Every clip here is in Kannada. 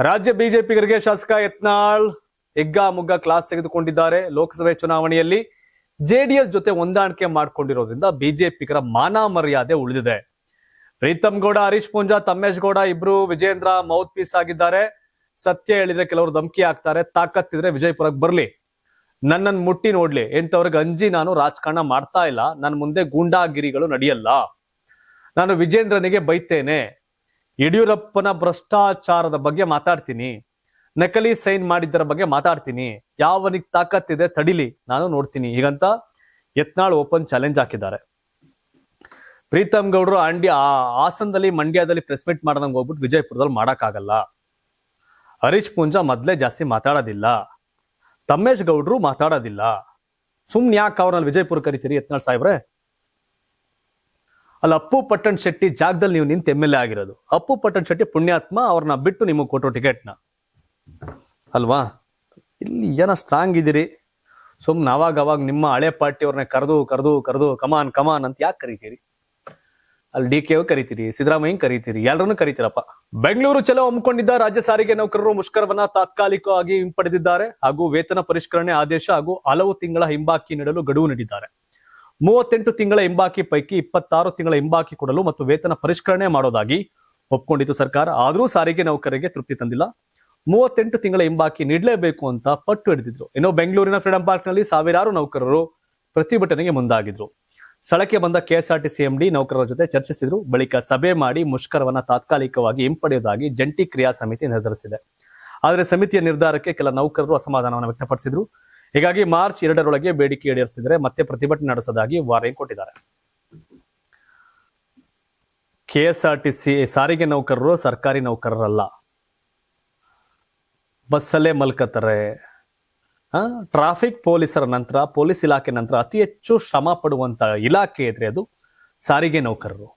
ರಾಜ್ಯ ಬಿಜೆಪಿಗರಿಗೆ ಶಾಸಕ ಯತ್ನಾಳ್ ಹಿಗ್ಗಾ ಮುಗ್ಗಾ ಕ್ಲಾಸ್ ತೆಗೆದುಕೊಂಡಿದ್ದಾರೆ. ಲೋಕಸಭೆ ಚುನಾವಣೆಯಲ್ಲಿ ಜೆಡಿಎಸ್ ಜೊತೆ ಹೊಂದಾಣಿಕೆ ಮಾಡಿಕೊಂಡಿರೋದ್ರಿಂದ ಬಿಜೆಪಿಗರ ಮಾನ ಮರ್ಯಾದೆ ಉಳಿದಿದೆ. ಪ್ರೀತಮ್ ಗೌಡ, ಹರೀಶ್ ಪೂಂಜಾ, ತಮ್ಮೇಶ್ ಗೌಡ ಇಬ್ರು ವಿಜೇಂದ್ರ ಮೌತ್ ಪೀಸ್ ಆಗಿದ್ದಾರೆ. ಸತ್ಯ ಹೇಳಿದ್ರೆ ಕೆಲವರು ಧಮಕಿ ಹಾಕ್ತಾರೆ, ತಾಕತ್ತಿದ್ರೆ ವಿಜಯಪುರಕ್ಕೆ ಬರ್ಲಿ, ನನ್ನನ್ನು ಮುಟ್ಟಿ ನೋಡ್ಲಿ, ಎಂತವ್ರಿಗೆ ಅಂಜಿ ನಾನು ರಾಜಕಾರಣ ಮಾಡ್ತಾ ಇಲ್ಲ, ನನ್ನ ಮುಂದೆ ಗೂಂಡಾಗಿರಿಗಳು ನಡೆಯಲ್ಲ, ನಾನು ವಿಜೇಂದ್ರನಿಗೆ ಬೈತೇನೆ, ಯಡಿಯೂರಪ್ಪನ ಭ್ರಷ್ಟಾಚಾರದ ಬಗ್ಗೆ ಮಾತಾಡ್ತೀನಿ, ನಕಲಿ ಸೈನ್ ಮಾಡಿದ್ದರ ಬಗ್ಗೆ ಮಾತಾಡ್ತೀನಿ, ಯಾವನಿಗೆ ತಾಕತ್ತಿದೆ ತಡಿಲಿ, ನಾನು ನೋಡ್ತೀನಿ, ಹೀಗಂತ ಯತ್ನಾಳ್ ಓಪನ್ ಚಾಲೆಂಜ್ ಹಾಕಿದ್ದಾರೆ. ಪ್ರೀತಮ್ ಗೌಡರು ಹಾಸನದಲ್ಲಿ ಮಂಡ್ಯದಲ್ಲಿ ಪ್ರೆಸ್ ಮೀಟ್ ಮಾಡ್ದಂಗೆ ಹೋಗ್ಬಿಟ್ಟು ವಿಜಯಪುರದಲ್ಲಿ ಮಾಡಕ್ಕಾಗಲ್ಲ. ಹರೀಶ್ ಪೂಂಜಾ ಮೊದ್ಲೇ ಜಾಸ್ತಿ ಮಾತಾಡೋದಿಲ್ಲ, ತಮ್ಮೇಶ್ ಗೌಡ್ರು ಮಾತಾಡೋದಿಲ್ಲ. ಸುಮ್ನೆ ಯಾಕೆ ಅವ್ರನ್ನ ವಿಜಯಪುರ ಕರಿತೀರಿ ಯತ್ನಾಳ್ ಸಾಹೇಬ್ರೆ? ಅಲ್ಲಿ ಅಪ್ಪು ಪಟ್ಟಣ್ ಶೆಟ್ಟಿ ಜಾಗದಲ್ಲಿ ನೀವು ನಿಂತು MLA ಆಗಿರೋದು. ಅಪ್ಪು ಪಟ್ಟಣ್ ಶೆಟ್ಟಿ ಪುಣ್ಯಾತ್ಮ, ಅವ್ರನ್ನ ಬಿಟ್ಟು ನಿಮಗೆ ಕೊಟ್ಟರು ಟಿಕೆಟ್ನ ಅಲ್ವಾ? ಇಲ್ಲಿ ಏನೋ ಸ್ಟ್ರಾಂಗ್ ಇದ್ದೀರಿ, ಸುಮ್ನೆ ಅವಾಗ ನಿಮ್ಮ ಹಳೆ ಪಾರ್ಟಿಯವ್ರನ್ನ ಕರೆದು ಕಮಾನ್ ಅಂತ ಯಾಕೆ ಕರಿತೀರಿ? ಅಲ್ಲಿ DK ಕರಿತೀರಿ, ಸಿದ್ದರಾಮಯ್ಯ ಕರಿತೀರಿ, ಎಲ್ಲರನ್ನು ಕರಿತೀರಪ್ಪ. ಬೆಂಗಳೂರು ಚಲೋ ಹಮ್ಮಿಕೊಂಡಿದ್ದ ರಾಜ್ಯ ಸಾರಿಗೆ ನೌಕರರು ಮುಷ್ಕರವನ್ನ ತಾತ್ಕಾಲಿಕವಾಗಿ ಹಿಂಪಡೆದಿದ್ದಾರೆ ಹಾಗೂ ವೇತನ ಪರಿಷ್ಕರಣೆ ಆದೇಶ ಹಾಗೂ ಹಲವು ತಿಂಗಳ ಹಿಂಬಾಕಿ ನೀಡಲು ಗಡುವು ನೀಡಿದ್ದಾರೆ. 38 ತಿಂಗಳ ಹಿಂಬಾಕಿ ಪೈಕಿ 26 ತಿಂಗಳ ಹಿಂಬಾಕಿ ಕೊಡಲು ಮತ್ತು ವೇತನ ಪರಿಷ್ಕರಣೆ ಮಾಡೋದಾಗಿ ಒಪ್ಕೊಂಡಿತ್ತು ಸರ್ಕಾರ. ಆದರೂ ಸಾರಿಗೆ ನೌಕರರಿಗೆ ತೃಪ್ತಿ ತಂದಿಲ್ಲ. 38 ತಿಂಗಳ ಹಿಂಬಾಕಿ ನೀಡಲೇಬೇಕು ಅಂತ ಪಟ್ಟು ಹಿಡಿದಿದ್ರು. ಇನ್ನು ಬೆಂಗಳೂರಿನ ಫ್ರೀಡಂ ಪಾರ್ಕ್ ನಲ್ಲಿ ಸಾವಿರಾರು ನೌಕರರು ಪ್ರತಿಭಟನೆಗೆ ಮುಂದಾಗಿದ್ರು. ಸ್ಥಳಕ್ಕೆ ಬಂದ KSRTC MD ನೌಕರರ ಜೊತೆ ಚರ್ಚಿಸಿದ್ರು. ಬಳಿಕ ಸಭೆ ಮಾಡಿ ಮುಷ್ಕರವನ್ನ ತಾತ್ಕಾಲಿಕವಾಗಿ ಹಿಂಪಡೆಯುವುದಾಗಿ ಜಂಟಿ ಕ್ರಿಯಾ ಸಮಿತಿ ನಿರ್ಧರಿಸಿದೆ. ಆದರೆ ಸಮಿತಿಯ ನಿರ್ಧಾರಕ್ಕೆ ಕೆಲ ನೌಕರರು ಅಸಮಾಧಾನವನ್ನು ವ್ಯಕ್ತಪಡಿಸಿದ್ರು. ಹೀಗಾಗಿ ಮಾರ್ಚ್ 2ರೊಳಗೆ ಬೇಡಿಕೆ ಈಡೇರಿಸಿದರೆ ಮತ್ತೆ ಪ್ರತಿಭಟನೆ ನಡೆಸೋದಾಗಿ ವಾರ್ನಿಂಗ್ ಕೊಟ್ಟಿದ್ದಾರೆ. KSRTC ಸಾರಿಗೆ ನೌಕರರು ಸರ್ಕಾರಿ ನೌಕರರಲ್ಲ, ಬಸ್ಸಲ್ಲೇ ಮಲ್ಕತ್ತಾರೆ. ಟ್ರಾಫಿಕ್ ಪೊಲೀಸರ ನಂತರ, ಪೊಲೀಸ್ ಇಲಾಖೆ ನಂತರ ಅತಿ ಹೆಚ್ಚು ಶ್ರಮ ಪಡುವಂತ ಇಲಾಖೆ ಇದ್ರೆ ಅದು ಸಾರಿಗೆ ನೌಕರರು.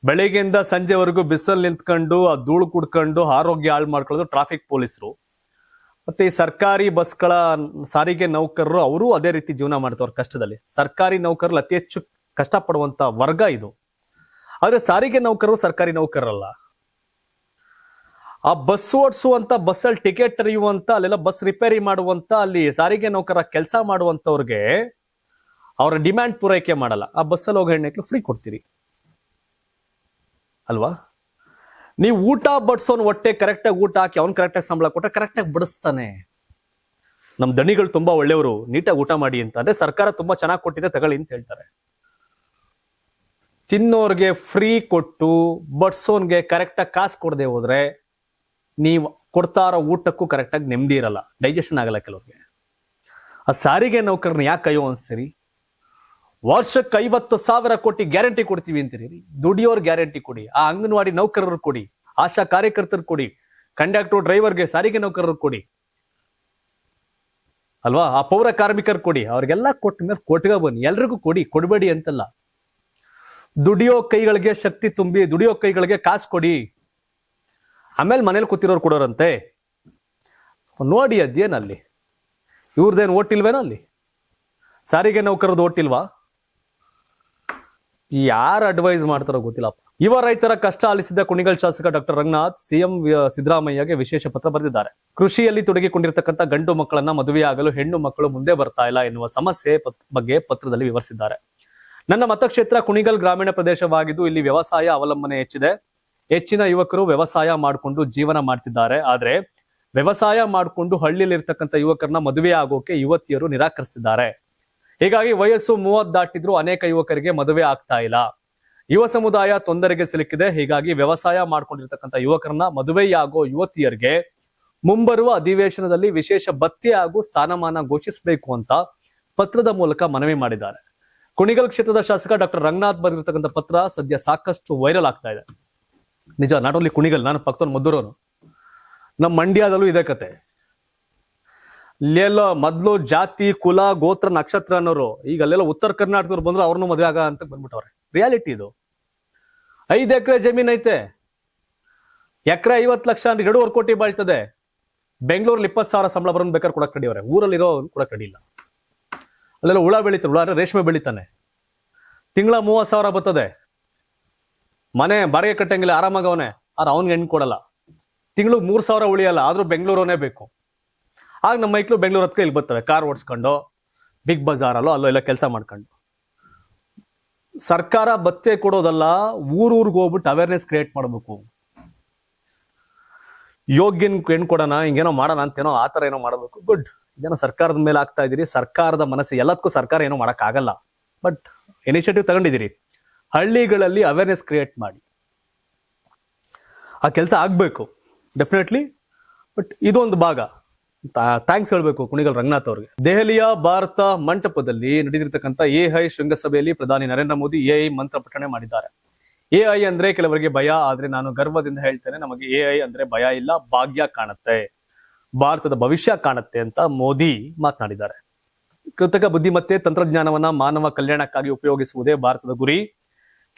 ಬೆಳಿಗ್ಗೆಯಿಂದ ಸಂಜೆವರೆಗೂ ಬಿಸಿಲು ನಿಂತ್ಕೊಂಡು ಆ ಧೂಳು ಕುಡ್ಕೊಂಡು ಆರೋಗ್ಯ ಹಾಳು ಮಾಡ್ಕೊಳ್ಳೋದು ಟ್ರಾಫಿಕ್ ಪೊಲೀಸರು. ಮತ್ತೆ ಈ ಸರ್ಕಾರಿ ಬಸ್ಗಳ ಸಾರಿಗೆ ನೌಕರರು ಅವರು ಅದೇ ರೀತಿ ಜೀವನ ಮಾಡ್ತವ್ರ ಕಷ್ಟದಲ್ಲಿ. ಸರ್ಕಾರಿ ನೌಕರರು ಅತಿ ಹೆಚ್ಚು ಕಷ್ಟಪಡುವಂತ ವರ್ಗ ಇದು. ಆದ್ರೆ ಸಾರಿಗೆ ನೌಕರರು ಸರ್ಕಾರಿ ನೌಕರರಲ್ಲ. ಆ ಬಸ್ ಓಡಿಸುವಂತ, ಬಸ್ಸಲ್ಲಿ ಟಿಕೆಟ್ ತೆರೆಯುವಂತ, ಅಲ್ಲೆಲ್ಲ ಬಸ್ ರಿಪೇರಿ ಮಾಡುವಂತ, ಅಲ್ಲಿ ಸಾರಿಗೆ ನೌಕರ ಕೆಲಸ ಮಾಡುವಂತವ್ರಿಗೆ ಅವರ ಡಿಮ್ಯಾಂಡ್ ಪೂರೈಕೆ ಮಾಡಲ್ಲ. ಆ ಬಸ್ಸಲ್ಲಿ ಹೋಗೋ ಹೆಣ್ಣಕ್ಕೆ ಫ್ರೀ ಕೊಡ್ತೀರಿ ಅಲ್ವಾ? ನೀವು ಊಟ ಬಡಿಸೋನ್ ಹೊಟ್ಟೆ ಕರೆಕ್ಟಾಗಿ ಊಟ ಹಾಕಿ ಅವ್ನು ಕರೆಕ್ಟಾಗಿ ಸಂಬಳ ಕೊಟ್ಟ ಕರೆಕ್ಟಾಗಿ ಬಡಿಸ್ತಾನೆ. ನಮ್ ದಣಿಗಳು ತುಂಬಾ ಒಳ್ಳೆಯವರು, ನೀಟಾಗಿ ಊಟ ಮಾಡಿ ಅಂತ. ಅಂದ್ರೆ ಸರ್ಕಾರ ತುಂಬಾ ಚೆನ್ನಾಗಿ ಕೊಟ್ಟಿದೆ ತಗೊಳ್ಳಿ ಅಂತ ಹೇಳ್ತಾರೆ. ತಿನ್ನೋರ್ಗೆ ಫ್ರೀ ಕೊಟ್ಟು ಬಡ್ಸೋನ್ಗೆ ಕರೆಕ್ಟಾಗಿ ಕಾಸು ಕೊಡದೆ ಹೋದ್ರೆ ನೀವು ಕೊಡ್ತಾ ಇರೋ ಊಟಕ್ಕೂ ಕರೆಕ್ಟಾಗಿ ನೆಮ್ಮದಿ ಇರಲ್ಲ, ಡೈಜೆಷನ್ ಆಗಲ್ಲ ಕೆಲವ್ರಿಗೆ. ಆ ಸಾರಿಗೆ ನೌಕರನ್ನ ಯಾಕೆ ಅಯ್ಯೋ ಅನ್ಸ್ತೀರಿ? ವರ್ಷಕ್ಕೆ 50,000 ಕೋಟಿ ಗ್ಯಾರಂಟಿ ಕೊಡ್ತೀವಿ ಅಂತೀರಿ. ದುಡಿಯೋರ್ ಗ್ಯಾರಂಟಿ ಕೊಡಿ, ಆ ಅಂಗನವಾಡಿ ನೌಕರರು ಕೊಡಿ, ಆಶಾ ಕಾರ್ಯಕರ್ತರು ಕೊಡಿ, ಕಂಡಕ್ಟರ್ ಡ್ರೈವರ್ಗೆ ಸಾರಿಗೆ ನೌಕರರು ಕೊಡಿ ಅಲ್ವಾ? ಆ ಪೌರ ಕಾರ್ಮಿಕರು ಕೊಡಿ. ಅವ್ರಿಗೆಲ್ಲ ಕೊಟ್ಟ ಮೇಲೆ ಕೊಟ್ಗ ಬನ್ನಿ, ಎಲ್ರಿಗೂ ಕೊಡಿ, ಕೊಡಬೇಡಿ ಅಂತಲ್ಲ. ದುಡಿಯೋ ಕೈಗಳಿಗೆ ಶಕ್ತಿ ತುಂಬಿ, ದುಡಿಯೋ ಕೈಗಳಿಗೆ ಕಾಸು ಕೊಡಿ, ಆಮೇಲೆ ಮನೇಲಿ ಕೂತಿರೋರು ಕೊಡೋರಂತೆ. ನೋಡಿ ಅದೇನಲ್ಲಿ ಇವ್ರದ್ದೇನು ಓಟಿಲ್ವೇನೋ? ಅಲ್ಲಿ ಸಾರಿಗೆ ನೌಕರದ್ದು ಓಟಿಲ್ವಾ? ಯಾರು ಅಡ್ವೈಸ್ ಮಾಡ್ತಾರೋ ಗೊತ್ತಿಲ್ಲಪ್ಪ. ಯುವ ರೈತರ ಕಷ್ಟ ಆಲಿಸಿದ ಕುಣಿಗಲ್ ಶಾಸಕ ಡಾಕ್ಟರ್ ರಂಗನಾಥ್ CM ಸಿದ್ದರಾಮಯ್ಯಗೆ ವಿಶೇಷ ಪತ್ರ ಬರೆದಿದ್ದಾರೆ. ಕೃಷಿಯಲ್ಲಿ ತೊಡಗಿಕೊಂಡಿರ್ತಕ್ಕಂಥ ಗಂಡು ಮಕ್ಕಳನ್ನ ಮದುವೆಯಾಗಲು ಹೆಣ್ಣು ಮಕ್ಕಳು ಮುಂದೆ ಬರ್ತಾ ಇಲ್ಲ ಎನ್ನುವ ಸಮಸ್ಯೆ ಬಗ್ಗೆ ಪತ್ರದಲ್ಲಿ ವಿವರಿಸಿದ್ದಾರೆ. ನನ್ನ ಮತಕ್ಷೇತ್ರ ಕುಣಿಗಲ್ ಗ್ರಾಮೀಣ ಪ್ರದೇಶವಾಗಿದ್ದು ಇಲ್ಲಿ ವ್ಯವಸಾಯ ಅವಲಂಬನೆ ಹೆಚ್ಚಿದೆ. ಹೆಚ್ಚಿನ ಯುವಕರು ವ್ಯವಸಾಯ ಮಾಡಿಕೊಂಡು ಜೀವನ ಮಾಡ್ತಿದ್ದಾರೆ. ಆದ್ರೆ ವ್ಯವಸಾಯ ಮಾಡಿಕೊಂಡು ಹಳ್ಳಿಯಲ್ಲಿರ್ತಕ್ಕಂಥ ಯುವಕರನ್ನ ಮದುವೆ ಆಗೋಕೆ ಯುವತಿಯರು ನಿರಾಕರಿಸಿದ್ದಾರೆ. ಹೀಗಾಗಿ ವಯಸ್ಸು 30 ದಾಟಿದ್ರು ಅನೇಕ ಯುವಕರಿಗೆ ಮದುವೆ ಆಗ್ತಾ ಇಲ್ಲ. ಯುವ ಸಮುದಾಯ ತೊಂದರೆಗೆ ಸಿಲುಕಿದೆ. ಹೀಗಾಗಿ ವ್ಯವಸಾಯ ಮಾಡ್ಕೊಂಡಿರ್ತಕ್ಕಂಥ ಯುವಕರನ್ನ ಮದುವೆಯಾಗೋ ಯುವತಿಯರಿಗೆ ಮುಂಬರುವ ಅಧಿವೇಶನದಲ್ಲಿ ವಿಶೇಷ ಭತ್ಯೆ ಹಾಗೂ ಸ್ಥಾನಮಾನ ಘೋಷಿಸಬೇಕು ಅಂತ ಪತ್ರದ ಮೂಲಕ ಮನವಿ ಮಾಡಿದ್ದಾರೆ. ಕುಣಿಗಲ್ ಕ್ಷೇತ್ರದ ಶಾಸಕ ಡಾಕ್ಟರ್ ರಂಗನಾಥ್ ಬರೆದಿರ್ತಕ್ಕಂಥ ಪತ್ರ ಸದ್ಯ ಸಾಕಷ್ಟು ವೈರಲ್ ಆಗ್ತಾ ಇದೆ. ನಿಜ, ನಾಟ್ ಓನ್ಲಿ ಕುಣಿಗಲ್, ನಾನು ಪಕ್ಕದವ್ನು ಮದ್ದೂರವನು. ನಮ್ಮ ಮಂಡ್ಯದಲ್ಲೂ ಇದೇ ಕತೆ. ಇಲ್ಲೆಲ್ಲ ಮೊದ್ಲು ಜಾತಿ ಕುಲ ಗೋತ್ರ ನಕ್ಷತ್ರ ಅನ್ನೋರು ಈಗ ಅಲ್ಲೆಲ್ಲ ಉತ್ತರ ಕರ್ನಾಟಕದವ್ರು ಬಂದ್ರು ಅವ್ರನ್ನೂ ಮದುವೆ ಆಗ ಅಂತ ಬಂದ್ಬಿಟ್ಟವ್ರೆ. ರಿಯಾಲಿಟಿ ಇದು. 5 ಎಕರೆ ಜಮೀನ್ ಐತೆ, ಎಕರೆ 50 ಲಕ್ಷ ಅಂದ್ರೆ 2.5 ಕೋಟಿ ಬಾಳ್ತದೆ. ಬೆಂಗಳೂರಲ್ಲಿ 20,000 ಸಂಬಳ ಬರೋನ್ ಬೇಕಾದ್ರೆ ಕೊಡಕ್ ರೆಡಿಯವ್ರೆ, ಊರಲ್ಲಿರೋ ಕೊಡಕ್ ರೆಡಿ ಇಲ್ಲ. ಅಲ್ಲೆಲ್ಲ ಹುಳ ಬೆಳೀತಾರೆ, ಹುಳ ರೇಷ್ಮೆ ಬೆಳಿತಾನೆ, ತಿಂಗಳ 30,000 ಬರ್ತದೆ. ಮನೆ ಬಾಡಿಗೆ ಕಟ್ಟಂಗಿಲ್ಲ, ಆರಾಮಾಗವನೆ, ಆದ್ರೆ ಅವ್ನಿಗೆ ಹೆಣ್ಣು ಕೊಡಲ್ಲ. ತಿಂಗಳು 3,000 ಉಳಿಯಲ್ಲ, ಆದ್ರೂ ಬೆಂಗಳೂರನೇ ಬೇಕು. ಆಗ ನಮ್ಮ ಮೈಕ್ಳು ಬೆಂಗಳೂರು ಹತ್ಕ ಇಲ್ಲಿ ಬರ್ತವೆ, ಕಾರ್ ಓಡಿಸ್ಕೊಂಡು ಬಿಗ್ ಬಜಾರಲ್ಲೋ ಅಲ್ಲೋ ಎಲ್ಲ ಕೆಲಸ ಮಾಡ್ಕೊಂಡು. ಸರ್ಕಾರ ಭತ್ಯೆ ಕೊಡೋದಲ್ಲ, ಊರೂರ್ಗೆ ಹೋಗ್ಬಿಟ್ಟು ಅವೇರ್ನೆಸ್ ಕ್ರಿಯೇಟ್ ಮಾಡಬೇಕು. ಯೋಗ್ಯನ್ ಹೆಣ್ ಕೊಡೋಣ, ಹಿಂಗೇನೋ ಮಾಡೋಣ ಅಂತೇನೋ ಆ ಥರ ಏನೋ ಮಾಡಬೇಕು. ಗುಡ್, ಇದೇನೋ ಸರ್ಕಾರದ ಮೇಲೆ ಆಗ್ತಾ ಇದೀರಿ. ಸರ್ಕಾರದ ಮನಸ್ಸು ಎಲ್ಲದಕ್ಕೂ ಸರ್ಕಾರ ಏನೋ ಮಾಡೋಕ್ಕಾಗಲ್ಲ, ಬಟ್ ಇನಿಷಿಯೇಟಿವ್ ತಗೊಂಡಿದ್ದೀರಿ. ಹಳ್ಳಿಗಳಲ್ಲಿ ಅವೇರ್ನೆಸ್ ಕ್ರಿಯೇಟ್ ಮಾಡಿ, ಆ ಕೆಲಸ ಆಗ್ಬೇಕು ಡೆಫಿನೆಟ್ಲಿ. ಬಟ್ ಇದೊಂದು ಭಾಗ. ಥ್ಯಾಂಕ್ಸ್ ಹೇಳ್ಬೇಕು ಕುಣಿಗಲ್ ರಂಗನಾಥ್ ಅವ್ರಿಗೆ. ದೆಹಲಿಯ ಭಾರತ ಮಂಟಪದಲ್ಲಿ ನಡೆದಿರ್ತಕ್ಕಂಥ AI ಶೃಂಗಸಭೆಯಲ್ಲಿ ಪ್ರಧಾನಿ ನರೇಂದ್ರ ಮೋದಿ AI ಮಂತ್ರ ಪಠಣೆ ಮಾಡಿದ್ದಾರೆ. AI ಅಂದ್ರೆ ಕೆಲವರಿಗೆ ಭಯ, ಆದ್ರೆ ನಾನು ಗರ್ವದಿಂದ ಹೇಳ್ತೇನೆ, ನಮಗೆ AI ಅಂದ್ರೆ ಭಯ ಇಲ್ಲ, ಭಾಗ್ಯ ಕಾಣುತ್ತೆ, ಭಾರತದ ಭವಿಷ್ಯ ಕಾಣುತ್ತೆ ಅಂತ ಮೋದಿ ಮಾತನಾಡಿದ್ದಾರೆ. ಕೃತಕ ಬುದ್ಧಿಮತ್ತೆ ತಂತ್ರಜ್ಞಾನವನ್ನ ಮಾನವ ಕಲ್ಯಾಣಕ್ಕಾಗಿ ಉಪಯೋಗಿಸುವುದೇ ಭಾರತದ ಗುರಿ.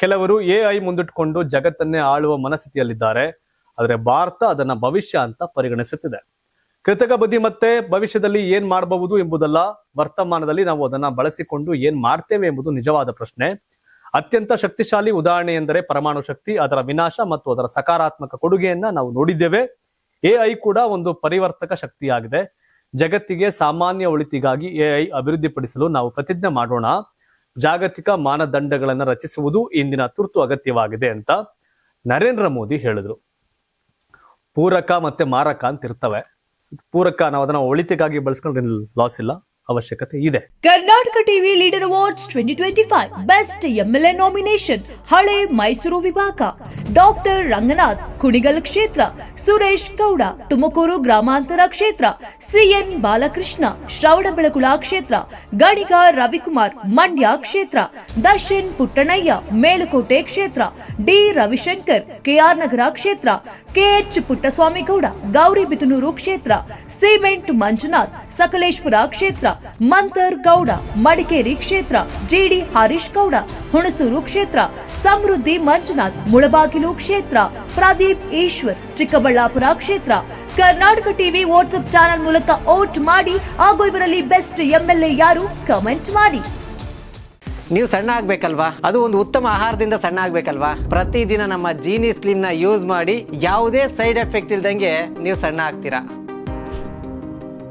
ಕೆಲವರು AI ಮುಂದಿಟ್ಟುಕೊಂಡು ಜಗತ್ತನ್ನೇ ಆಳುವ ಮನಸ್ಥಿತಿಯಲ್ಲಿದ್ದಾರೆ, ಆದ್ರೆ ಭಾರತ ಅದನ್ನ ಭವಿಷ್ಯ ಅಂತ ಪರಿಗಣಿಸುತ್ತಿದೆ. ಕೃತಕ ಬುದ್ಧಿಮತ್ತೆ ಭವಿಷ್ಯದಲ್ಲಿ ಏನ್ ಮಾಡಬಹುದು ಎಂಬುದಲ್ಲ, ವರ್ತಮಾನದಲ್ಲಿ ನಾವು ಅದನ್ನ ಬಳಸಿಕೊಂಡು ಏನ್ ಮಾಡ್ತೇವೆ ಎಂಬುದು ನಿಜವಾದ ಪ್ರಶ್ನೆ. ಅತ್ಯಂತ ಶಕ್ತಿಶಾಲಿ ಉದಾಹರಣೆ ಎಂದರೆ ಪರಮಾಣು ಶಕ್ತಿ, ಅದರ ವಿನಾಶ ಮತ್ತು ಅದರ ಸಕಾರಾತ್ಮಕ ಕೊಡುಗೆಯನ್ನ ನಾವು ನೋಡಿದ್ದೇವೆ. AI ಕೂಡ ಒಂದು ಪರಿವರ್ತಕ ಶಕ್ತಿಯಾಗಿದೆ. ಜಗತ್ತಿಗೆ ಸಾಮಾನ್ಯ ಒಳಿತಿಗಾಗಿ AI ಅಭಿವೃದ್ಧಿಪಡಿಸಲು ನಾವು ಪ್ರತಿಜ್ಞೆ ಮಾಡೋಣ. ಜಾಗತಿಕ ಮಾನದಂಡಗಳನ್ನು ರಚಿಸುವುದು ಇಂದಿನ ತುರ್ತು ಅಗತ್ಯವಾಗಿದೆ ಅಂತ ನರೇಂದ್ರ ಮೋದಿ ಹೇಳಿದ್ರು. ಪೂರಕ ಮತ್ತೆ ಮಾರಕ ಅಂತ ಇರ್ತವೆ. ಪೂರಕ ನಾವು ಅದನ್ನ ಒಳಿತಿಗಾಗಿ ಬಳಸ್ಕೊಂಡ್ರೆ ಲಾಸ್ ಇಲ್ಲ, ಅವಶ್ಯಕತೆ ಇದೆ. Karnataka TV leader awards 2025 best MLA nomination ಹಳೆ ಮೈಸೂರು ವಿಭಾಗ ಡಾಕ್ಟರ್ ರಂಗನಾಥ್ ಕುಣಿಗಲ್ ಕ್ಷೇತ್ರ, ಸುರೇಶ್ ಗೌಡ ತುಮಕೂರು ಗ್ರಾಮಾಂತರ ಕ್ಷೇತ್ರ, CN ಬಾಲಕೃಷ್ಣ ಶ್ರವಣಬೆಳಗೊಳ ಕ್ಷೇತ್ರ, ಗಣಿಗ ರವಿಕುಮಾರ್ ಮಂಡ್ಯ ಕ್ಷೇತ್ರ, ದರ್ಶನ್ ಪುಟ್ಟಣಯ್ಯ ಮೇಲುಕೋಟೆ ಕ್ಷೇತ್ರ, ಡಿ ರವಿಶಂಕರ್ KR ನಗರ ಕ್ಷೇತ್ರ, KH ಪುಟ್ಟಸ್ವಾಮಿ ಗೌಡ ಗೌರಿಬಿದನೂರು ಕ್ಷೇತ್ರ, ಸಿಮೆಂಟ್ ಮಂಜುನಾಥ್ ಸಕಲೇಶ್ಪುರ ಕ್ಷೇತ್ರ, ಮಂತರ್ ಗೌಡ ಮಡಿಕೇರಿ ಕ್ಷೇತ್ರ, GD ಹರೀಶ್ ಗೌಡ ಹುಣಸೂರು ಕ್ಷೇತ್ರ, ಸಮೃದ್ಧಿ ಮಂಜುನಾಥ್ ಮುಳಬಾಗಿಲು ಕ್ಷೇತ್ರ, ಪ್ರದೀಪ್ ಈಶ್ವರ್ ಚಿಕ್ಕಬಳ್ಳಾಪುರ ಕ್ಷೇತ್ರ. ಕರ್ನಾಟಕ ಟಿವಿ ವಾಟ್ಸ್ಆಪ್ ಚಾನೆಲ್ ಮೂಲಕ ವೋಟ್ ಮಾಡಿ ಹಾಗೂ ಇವರಲ್ಲಿ ಬೆಸ್ಟ್ MLA ಯಾರು ಕಮೆಂಟ್ ಮಾಡಿ. ನೀವು ಸಣ್ಣ ಆಗ್ಬೇಕಲ್ವಾ, ಅದು ಒಂದು ಉತ್ತಮ ಆಹಾರದಿಂದ ಸಣ್ಣ ಆಗ್ಬೇಕಲ್ವಾ. ಪ್ರತಿದಿನ ನಮ್ಮ ಜೀನಿ ಸ್ಲಿಮ್ ನ ಯೂಸ್ ಮಾಡಿ ಯಾವುದೇ ಸೈಡ್ ಎಫೆಕ್ಟ್ ಇಲ್ದಂಗೆ ನೀವು ಸಣ್ಣ ಆಗ್ತೀರಾ.